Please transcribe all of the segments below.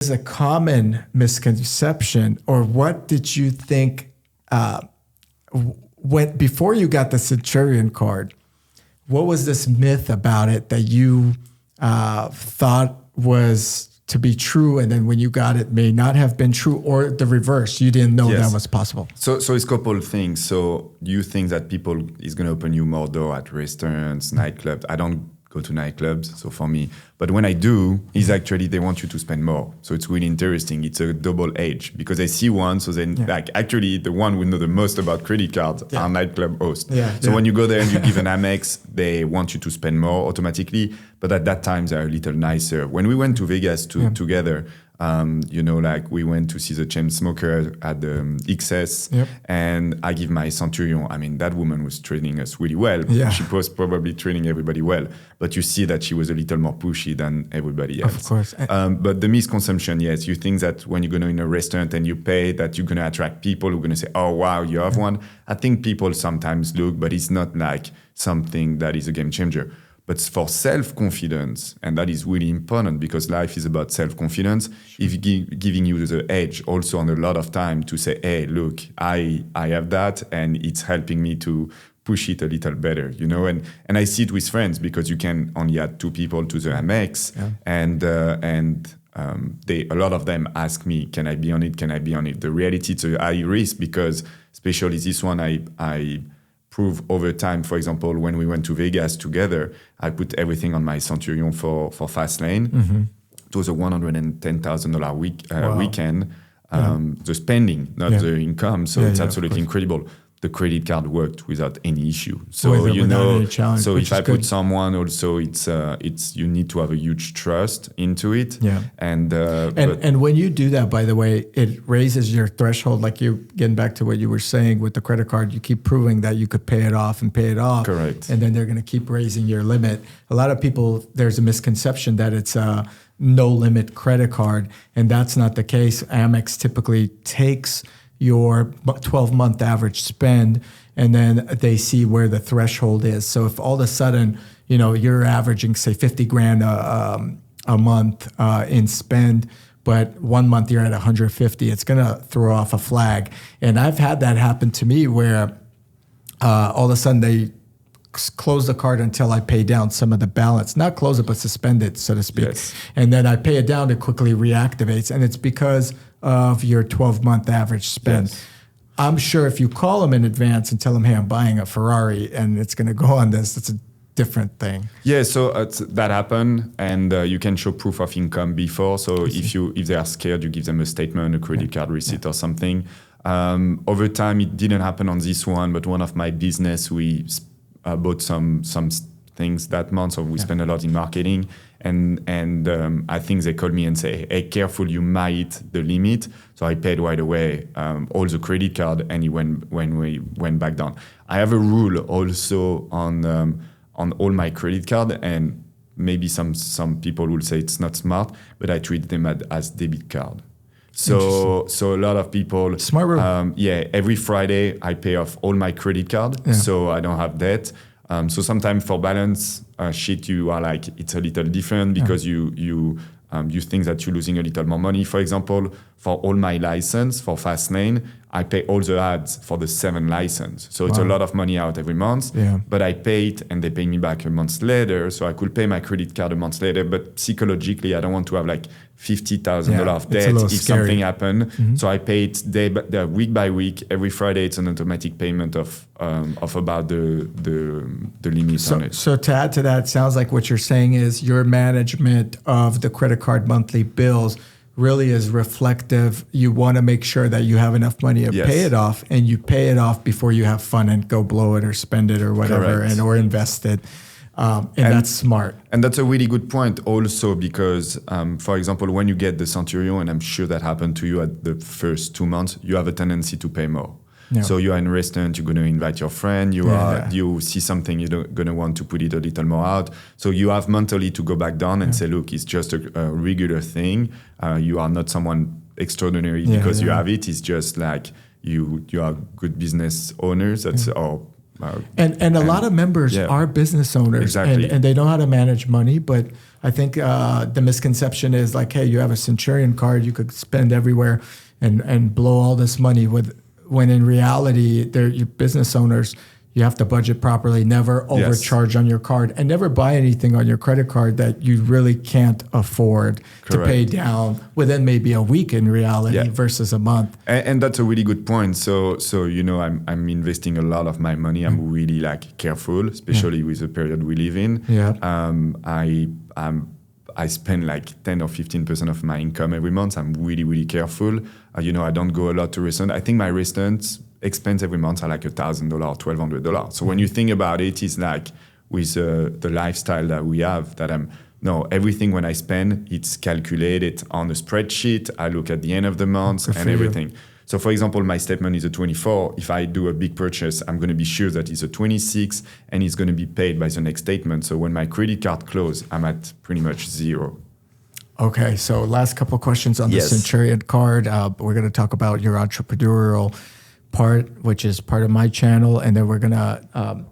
is a common misconception, or what did you think when before you got the Centurion card? What was this myth about it that you thought was to be true, and then when you got it may not have been true, or the reverse, you didn't know that was possible? So it's a couple of things. So you think that people is going to open you more door at restaurants, nightclubs. I don't go to nightclubs, so for me. But when I do, is actually they want you to spend more. So it's really interesting. It's a double edge because I see one, so then like actually the one who know the most about credit cards are nightclub hosts. So when you go there and you give an Amex, they want you to spend more automatically. But at that time, they're a little nicer. When we went to Vegas together, like we went to see the chain smoker at the XS, and I give my Centurion. I mean, that woman was treating us really well. She was probably treating everybody well, but you see that she was a little more pushy than everybody else. Of course. But the misconception, yes, you think that when you go in a restaurant and you pay, that you're going to attract people who are going to say, oh, wow, you have one. I think people sometimes look, but it's not like something that is a game changer. But for self-confidence, and that is really important because life is about self-confidence, if giving you the edge also on a lot of time to say, hey, look, I have that and it's helping me to push it a little better, and I see it with friends because you can only add 2 people to the Amex and a lot of them ask me, can I be on it? Can I be on it? The reality, it's a high risk because especially this one, I prove over time. For example, when we went to Vegas together, I put everything on my Centurion for Fastlane. It was a $110,000 weekend. The spending, not the income. So it's absolutely incredible. The credit card worked without any issue. So any challenge, so if I put someone also, it's you need to have a huge trust into it. And when you do that, by the way, it raises your threshold. Like you getting back to what you were saying with the credit card, you keep proving that you could pay it off. Correct. And then they're going to keep raising your limit. A lot of people, there's a misconception that it's a no limit credit card, and that's not the case. Amex typically takes your 12-month average spend, and then they see where the threshold is. So if all of a sudden, you're averaging, say, $50,000 a month in spend, but 1 month you're at 150, it's going to throw off a flag. And I've had that happen to me where all of a sudden they close the card until I pay down some of the balance. Not close it, but suspend it, so to speak. And then I pay it down, it quickly reactivates. And it's because of your 12-month average spend. I'm sure if you call them in advance and tell them, hey, I'm buying a Ferrari and it's going to go on this, it's a different thing. So that happened, and you can show proof of income before. So if they are scared, you give them a statement, a credit card receipt or something. Over time, it didn't happen on this one, but one of my business, we bought some things that month, so we spent a lot in marketing. And I think they called me and say, hey, careful, you might hit the limit. So I paid right away all the credit card, and when we went back down. I have a rule also on all my credit card, and maybe some people will say it's not smart, but I treat them as debit card. So a lot of people, smart rule. Every Friday I pay off all my credit card, so I don't have debt. So sometimes for balance sheet, you are like, it's a little different because you think that you're losing a little more money. For example, for all my license for Fastlane, I pay all the ads for the 7 license. So it's a lot of money out every month, but I pay it and they pay me back a month later. So I could pay my credit card a month later, but psychologically, I don't want to have like $50,000 of debt if something happened. So I pay it week by week. Every Friday, it's an automatic payment of about the limit on it. So to add to that, it sounds like what you're saying is your management of the credit card monthly bills really is reflective. You want to make sure that you have enough money to pay it off, and you pay it off before you have fun and go blow it or spend it or whatever, or invest it. And that's smart. And that's a really good point also because, for example, when you get the Centurion, and I'm sure that happened to you at the first 2 months, you have a tendency to pay more. So you are in a restaurant, you're going to invite your friend, you see something, you're going to want to put it a little more out. So you have mentally to go back down and say, look, it's just a regular thing. You are not someone extraordinary because you have it. It's just like you are good business owners. That's And a lot of members are business owners, and they know how to manage money. But I think the misconception is like, hey, you have a Centurion card, you could spend everywhere and blow all this money when in reality, your business owners, you have to budget properly, never overcharge on your card, and never buy anything on your credit card that you really can't afford to pay down within maybe a week in reality versus a month. And that's a really good point. So I'm investing a lot of my money. I'm really like careful, especially with the period we live in. Yeah. I spend like 10 or 15% of my income every month. I'm really, really careful. I don't go a lot to restaurant. I think my restaurants expense every month are like $1,000 or $1,200. So when you think about it, it's like with the lifestyle that we have, that everything when I spend, it's calculated on a spreadsheet. I look at the end of the month and everything. So for example, my statement is a 24. If I do a big purchase, I'm going to be sure that it's a 26 and it's going to be paid by the next statement. So when my credit card closes, I'm at pretty much zero. Okay, so last couple of questions on the Centurion card. We're going to talk about your entrepreneurial part, which is part of my channel, and then we're going to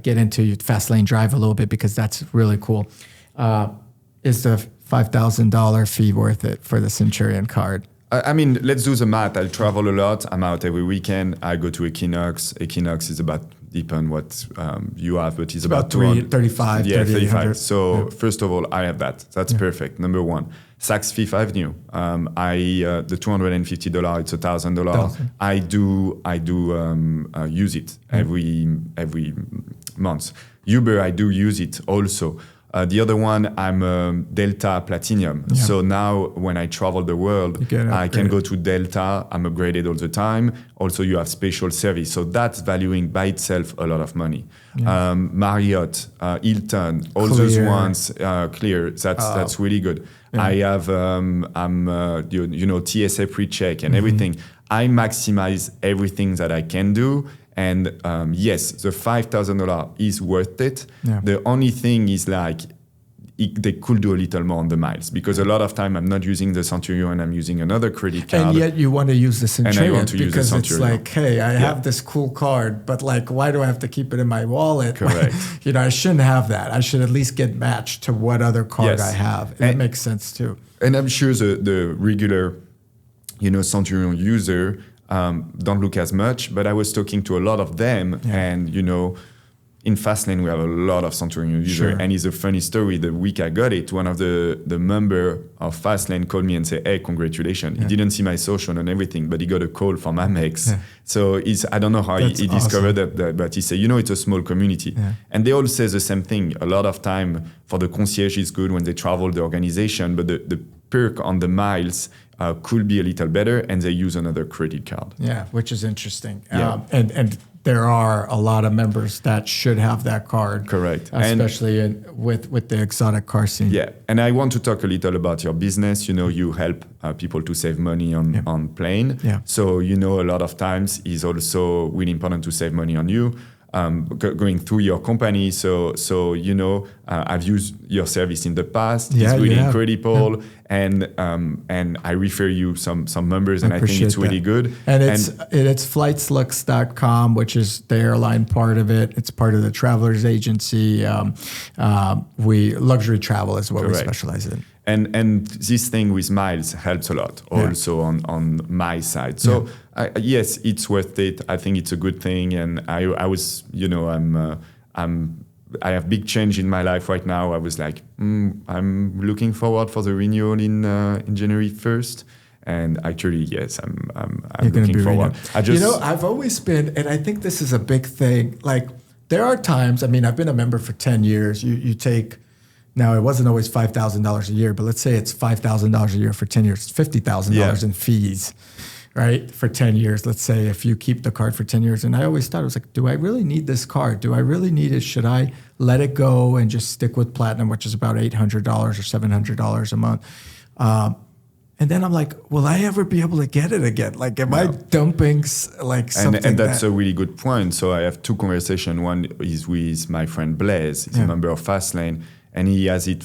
get into fast lane drive a little bit because that's really cool. Is the $5,000 fee worth it for the Centurion card? I mean, let's do the math. I travel a lot. I'm out every weekend. I go to Equinox. Equinox is about, depend what you have, but it's about 35. Yeah, 35. So first of all, I have that. That's perfect. Number one. Saks Fifth Avenue. The $250, it's $1,000. I do use it every month. Uber, I do use it also. The other one, I'm Delta Platinum. Yeah. So now when I travel the world, I can go to Delta. I'm upgraded all the time. Also, you have special service. So that's valuing by itself a lot of money. Yeah. Marriott, Hilton, all those ones, Clear. That's really good. Yeah. I have, TSA pre-check and everything. I maximize everything that I can do. And yes, the $5,000 is worth it. Yeah. The only thing is like, they could do a little more on the miles because a lot of time I'm not using the Centurion, I'm using another credit card. And yet you want to use the Centurion because it's like, hey, I have this cool card, but like, why do I have to keep it in my wallet? Correct. I shouldn't have that. I should at least get matched to what other card I have. And it makes sense too. And I'm sure the regular, Centurion user don't look as much, but I was talking to a lot of them and, in Fastlane, we have a lot of Centurion users. And it's a funny story. The week I got it, one of the member of Fastlane called me and said, hey, congratulations. He didn't see my social and everything, but he got a call from Amex. Yeah. So I don't know how he discovered that, but he said, it's a small community. Yeah. And they all say the same thing. A lot of time for the concierge is good when they travel the organization, but the perk on the miles could be a little better, and they use another credit card. Yeah, which is interesting. Yeah. And there are a lot of members that should have that card. Correct. Especially with the exotic car scene. Yeah, and I want to talk a little about your business. You help people to save money on plane. Yeah. So, a lot of times it's also really important to save money on you. Going through your company. So I've used your service in the past. It's really incredible. Yeah. And I refer you some members, and I think it's really good. And it's flightslux.com, which is the airline part of it. It's part of the traveler's agency. Luxury travel is what we specialize in. And this thing with miles helps a lot also on my side. So yes, it's worth it. I think it's a good thing. And I was, I have big change in my life right now. I was like, I'm looking forward for the renewal in January 1st. And actually, yes, I'm looking forward. I've always been, and I think this is a big thing. Like there are times, I've been a member for 10 years. You take, now it wasn't always $5,000 a year, but let's say it's $5,000 a year for 10 years, it's $50,000 in fees, right? For 10 years, let's say if you keep the card for 10 years. And I always thought, I was like, do I really need this card? Do I really need it? Should I let it go and just stick with Platinum, which is about $800 or $700 a month? And then I'm like, will I ever be able to get it again? Like, am I dumping something? And that's a really good point. So I have two conversations. One is with my friend Blaise. He's a member of Fastlane. And he has it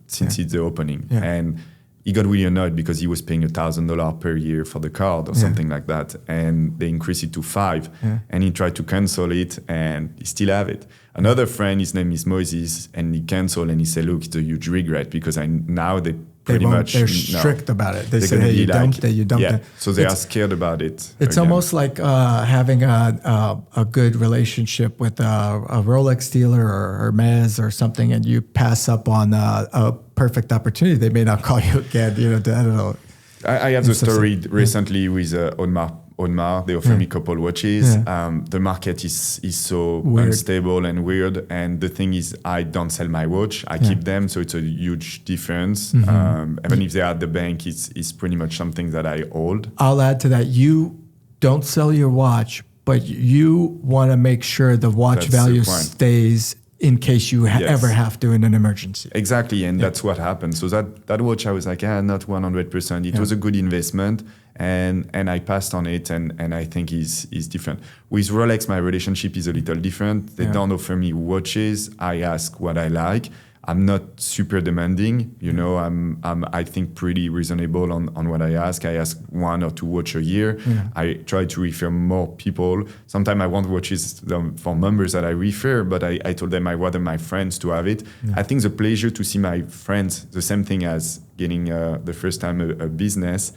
since it's the opening. Yeah. And he got really annoyed because he was paying $1,000 per year for the card or something like that, and they increased it to $5,000, and he tried to cancel it, and he still have it. Another friend, his name is Moses, and he canceled, and he said, "Look, it's a huge regret because now they pretty much they're strict about it. They say, gonna hey, be you dumped it, you dumped it. So they are scared about it. It's again. almost like having a good relationship with a Rolex dealer or Hermes or something, and you pass up on a perfect opportunity. They may not call you again. I don't know. I have a story recently with Audemars. They offered me a couple watches. The market is so unstable and weird. And the thing is, I don't sell my watch. I keep them. So it's a huge difference. Even if they are at the bank, it's pretty much something that I hold. I'll add to that. You don't sell your watch, but you want to make sure the watch value stays in case you ever have to in an emergency. Exactly, and that's what happened. So that watch, I was like, not 100%. It was a good investment, and I passed on it, and I think is different. With Rolex, my relationship is a little different. They don't offer me watches. I ask what I like. I'm not super demanding, I'm I think pretty reasonable on what I ask. I ask 1 or 2 watches a year. I try to refer more people. Sometimes I want watches for members that I refer, but I told them I rather my friends to have it. I think the pleasure to see my friends, the same thing as getting the first time a business,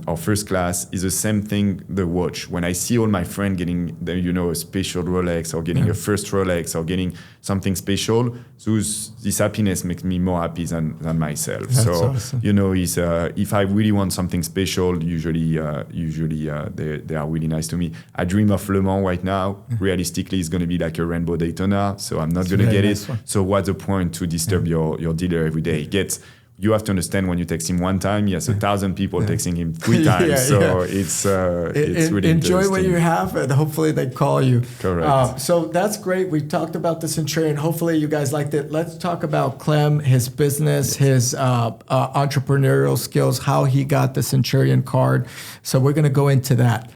or first class, is the same thing, the watch. When I see all my friends getting a special Rolex or getting a first Rolex or getting something special, this happiness makes me more happy than myself. That's awesome. If I really want something special, usually they are really nice to me. I dream of Le Mans right now. Realistically, it's going to be like a Rainbow Daytona, so I'm not going to get it. So what's the point to disturb your dealer every day? You have to understand, when you text him one time, he has 1,000 people texting him 3 times. It's really enjoy what you have, and hopefully they call you. Correct. So that's great. We talked about the Centurion. Hopefully you guys liked it. Let's talk about Clem, his business, his entrepreneurial skills, how he got the Centurion card. So we're going to go into that.